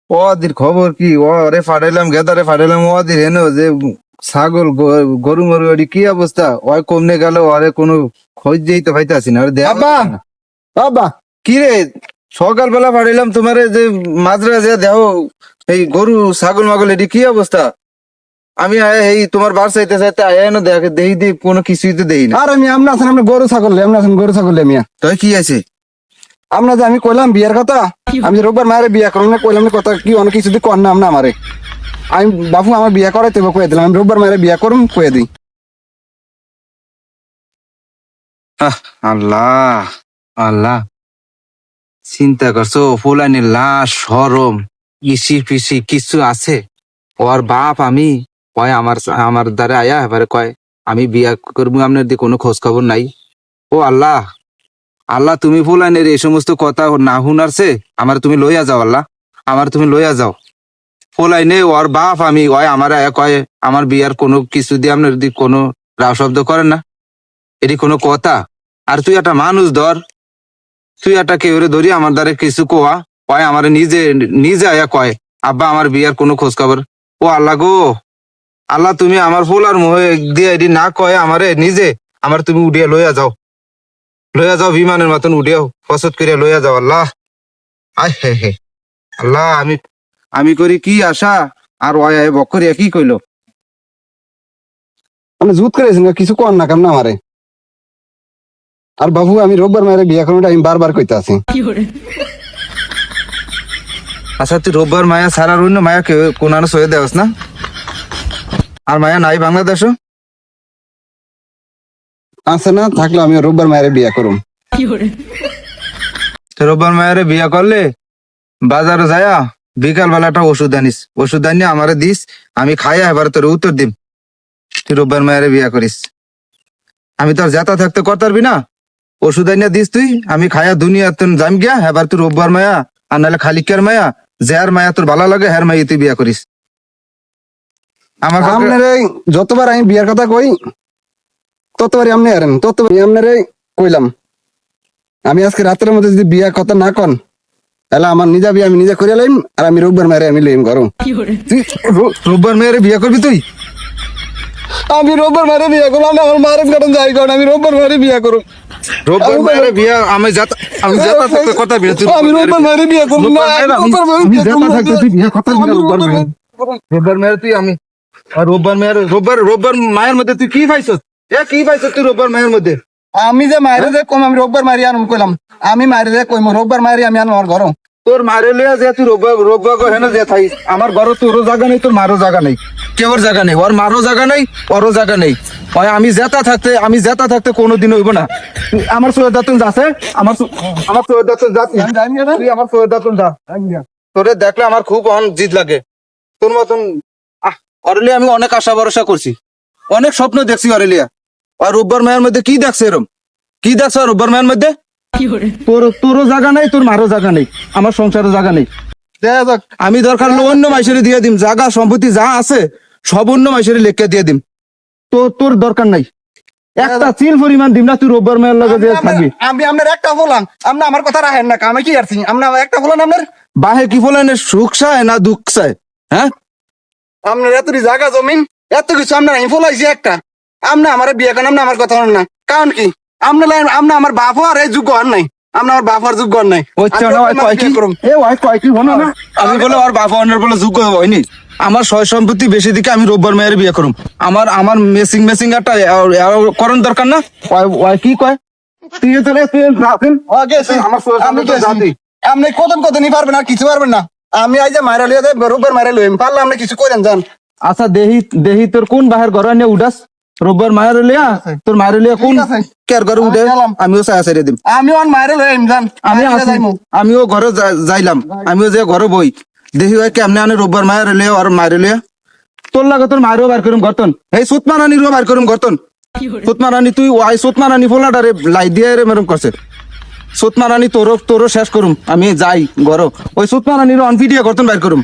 ওদের খবর কি? ওরে ফাটাইলাম, গেদারে ফাটাইলাম, ওদের হেন যে ছাগল গরু মরু ওটি কি অবস্থা? ওই কমনে গেল, ওরে কোনো খোঁজ দিয়েই তো পাইতাছি না। ওরে দেয়া আব্বা না। আব্বা কি রে, সকালবেলা ফাটাইলাম তোমারে যে মাঝরা যে দেহ এই গরু ছাগল মাগল এটি কি অবস্থা? আমি এই তোমার বার চাইতে চাইতে আয়া না দেখে দেই দিই কোনো কিছুই তো দেই না। আর আমি আমনা আছেন আপনি গরু ছাগল আমনা আছেন গরু ছাগল মিয়া তাই কি আছে? আমনা যে আমি কইলাম বিয়ার কথা আমি যে রোববার মায়ের বিয়া করলাম না কইলাম না কথা কি অনেক কিছু দি কর না আমনা আমারে আমি বাপু আমার বিয়া করাইতে কয়ে দিলাম আমি রোববার মায়ের বিয়া করুম কয়ে দিই আল্লাহ আল্লাহ, চিন্তা করছো ফুলানি লাশ সরম ইসি পিসি কিছু আছে? ওর বাপ আমি কয় আমার আমার দ্বারা আয়া এবারে কয় আমি বিয়া করবো, আপনার দিয়ে কোনো খোঁজ খবর নাই। ও আল্লাহ, আল্লাহ তুমি ফুলানের এই সমস্ত কথা না শুনারছে আমার তুমি লইয়া যাও। আল্লাহ আমার তুমি লইয়া যাও। ফুলাইনে ওর বাপ আমি কয় আমার আয়া কয় আমার বিয়ার কোনো কিছু দিয়ে আপনার দিয়ে কোনো রাও শব্দ করেন না, এটি কোনো কথা? আর তুই একটা মানুষ ধর, তুই একটা কেউরে ধরি আমার দ্বারা কিছু কোয়া কয় আমার নিজে নিজে আয়া কয় আব্বা আমার বিয়ার কোনো খোঁজ খবর। ও আল্লাহ গো, আল্লাহ তুমি আমার ফুল আর মোহে দিয়ে এটি না কয় আমারে নিজে আমার তুমি উঠিয়া লইয়া যাও বিমানের মতন উঠিয়াও ফসত করিয়া লইয়া যাও। আল্লাহ আয় হে হে, আল্লাহ আমি আমি করি কি আশা আর ওয় বকরিয়া কি কইলো? আমি জুত করেছি না কিছু কর না কেমন আমারে আর বাবু আমি রোববার মায়ের বিয়া করুম আমি বারবার কইতে আছি আচ্ছা তুই রোববার মায়া সারার অন্য মায়া কেউ কোনানো সয়ে দেওয়াস না? আর মায়া নাই বাংলাদেশও? আছে না থাকলে আমি রোববার মায়ের বিয়া করুম তো রোববার মায়ের বিয়া করলে বাজারে যায়া বিকাল বেলাটা ওষুধ আনিস, ওষুধ আনিয়ে আমারে দিস, আমি খাইয়া এবার তোর উত্তর দিম তুই রোববার মায়ের বিয়া করিস। আমি তোর জেতা থাকতে করতারবি না, ওষুধ আনিয়া দিস তুই, আমি খাইয়া দুনিয়া তোর জাম গিয়া এবার তুই রোববার মায়া আর নাহলে খালিকের মায়া যার মায়া তোর ভালো লাগে হ্যার মাইয়া তুই বিয়া করিস। আমার পক্ষে- আপনার যতবার আমি বিয়ার কথা কই ততবারই আপনি হারেন, ততবারই আপনার কইলাম আমি আজকে রাতের মধ্যে যদি বিয়ার কথা না কন তাহলে আমার নিজা বিয়া আমি নিজে করে লাইম আর আমি রোববার মারে আমি লইম ঘর তুই রোববার মায়ের বিয়া করবি তুই? আমি রোববার মারে বিয়া করলাম না আমার মারের কারণ যাই কারণ আমি রোববার মারে বিয়া করুম রোববার মায়ের বিয়া আমি জেতা থাকতে কথা বিয়া তুই আমি রোববার মারে বিয়া করবো না রোববার মারে বিয়া করবো না। রোববার মেয়ের তুই আমি আর রোববার মায়ের মধ্যে তুই কি পাইছ? কি পাইছ তুই রোববার মায়ের মধ্যে? আমি যে মায়ের যে কম আমি রোববার মারি আনুম কইলাম আমি মায়ের যে কইম রোববার মারি আমি আনো আমার ঘর তোর মারে লিয়া যে তুই রোববার হেন যে থাইস আমার ঘরে তোরও জায়গা নেই, তোর মারও জায়গা নেই, কেউর জায়গা নেই, ওর মারও জায়গা নেই, ওরও জায়গা নেই। আমি জেতা থাকতে কোনোদিন হইব না। তুই আমার সৈয়দ দাতুন যাচ্ছে, আমার সৈয়দ দাতুন যাচ্ছি, তুই আমার সৈয়দ দাতুন যা। তোরে দেখলে আমার খুব জিদ লাগে তোর মতন। অরেলিয়া আমি অনেক আশা ভরসা করছি, অনেক স্বপ্ন দেখছি অরেলিয়া। আর রোববার মায়ের মধ্যে কি দেখছে এরম? কি দেখছো রোববার মায়ের মধ্যে? তোরও জায়গা নেই, তোর মারও জায়গা নেই, আমার সংসারও জায়গা নেই। আমি দরকার হলে অন্য মাইসেরে দিয়ে দিম, জায়গা সম্পত্তি যা আছে সব অন্য মাইসেরে লেখকে দিয়ে দিম। তোর দরকার নাই, একটা চিল পরিমাণ দিম না তুই রোববার মায়ের লগে যে থাকবি। আমি আপনার একটা বললাম আপনি আমার কথা রাখেন না আমি কি আরছি আপনার একটা বললাম আপনার বাহে কি ফলানে সুখ চায় না দুঃখ চায়? হ্যাঁ আপনার এত জায়গা জমিন এত কিছু আপনার আমি ফলাইছি একটা আপনি আমার বিয়ে করেন আপনি আমার কথা বলেন না কারণ কি আপনার আপনি আমার বাপ আর এই যোগ্য হন নাই আপনি আমার বাপ আর যোগ্য হন নাই আমি বলে আর বাবা অন্যের বলে যোগ্য হয়নি। আমার সয় সম্পত্তি বেশি দিকে আমি রোববার মেয়ের বিয়ে করুম। আমার মেসিং একটা করণ দরকার না? কি কয় তুই আপনি কত নি পারবেন আর কিছু পারবেন না আমি আজ মাইরা লিয়ে রোববার মাইরা লইম পারলে আপনি কিছু করেন যান। আচ্ছা দেহি তোর কোন বাহের ঘর নিয়ে উঠাস রোববার মায়ের লিয়া, তোর মায়ের লিয়া কোন কেয়ার ঘরে উঠে আমিও ছায়া ছেড়ে দিম। আমি অন মাইরা লইম যান আমিও ঘরে যাইলাম, আমিও যে ঘরে বই দেখি ভাই কেমনে আনে রোববার মায়ের লিয়া আর মায়ের লিয়া। তোর লাগে তোর মায়েরও বার করুম গর্তন, এই সুতমা রানীরও বার করুম গর্তন। সুতমা রানী তুই ওই সুতমা রানী ফোলাটারে লাই দিয়ে রে মেরম করছে। সুতমা রানী তোরও শেষ করুম আমি যাই ঘর, ওই সুতমা রানীর অন ভিডিও গর্তন বার করুম।